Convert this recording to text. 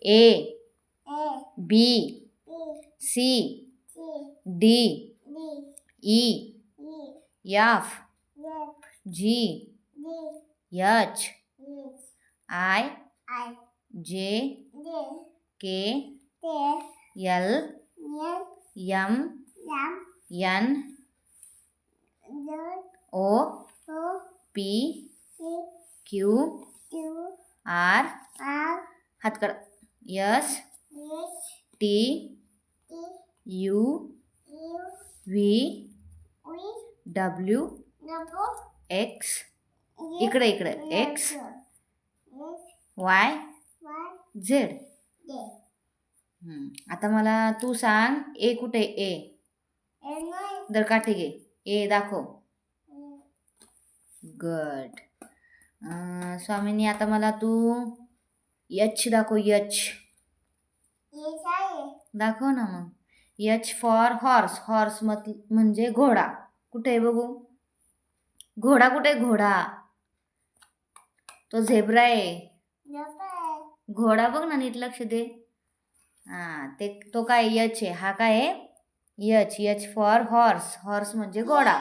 A B C D E F G H I J K L M N O P Q R हात कर S T U V W X इकडे X Y Z. आता मला तू सांग ए कुठे ए दर काठी घे ए दाखव. गुड. स्वामिनी आता मला तू एच दाखव. एच दाखव ना मग. H for horse. हॉर्स म्हणजे घोडा. कुठे आहे बघू. घोडा कुठे. घोडा तो झेब्रा आहे. घोडा बघ ना नीट लक्ष दे. ते तो काय एच आहे. हा काय आहे H. H for horse. Horse म्हणजे घोडा.